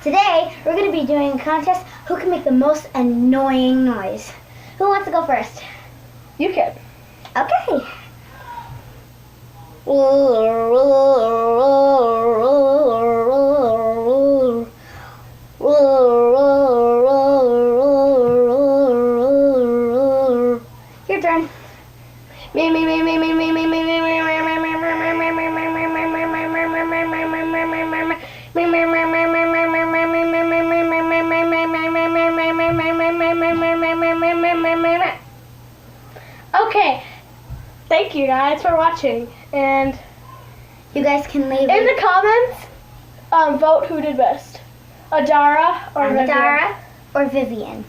Today, we're going to be doing a contest who can make the most annoying noise. Who wants to go first? You can. Okay. Your turn. Okay, thank you guys for watching, and You guys can leave in the comments, vote who did best, Adara or Vivian. Adara or Vivian.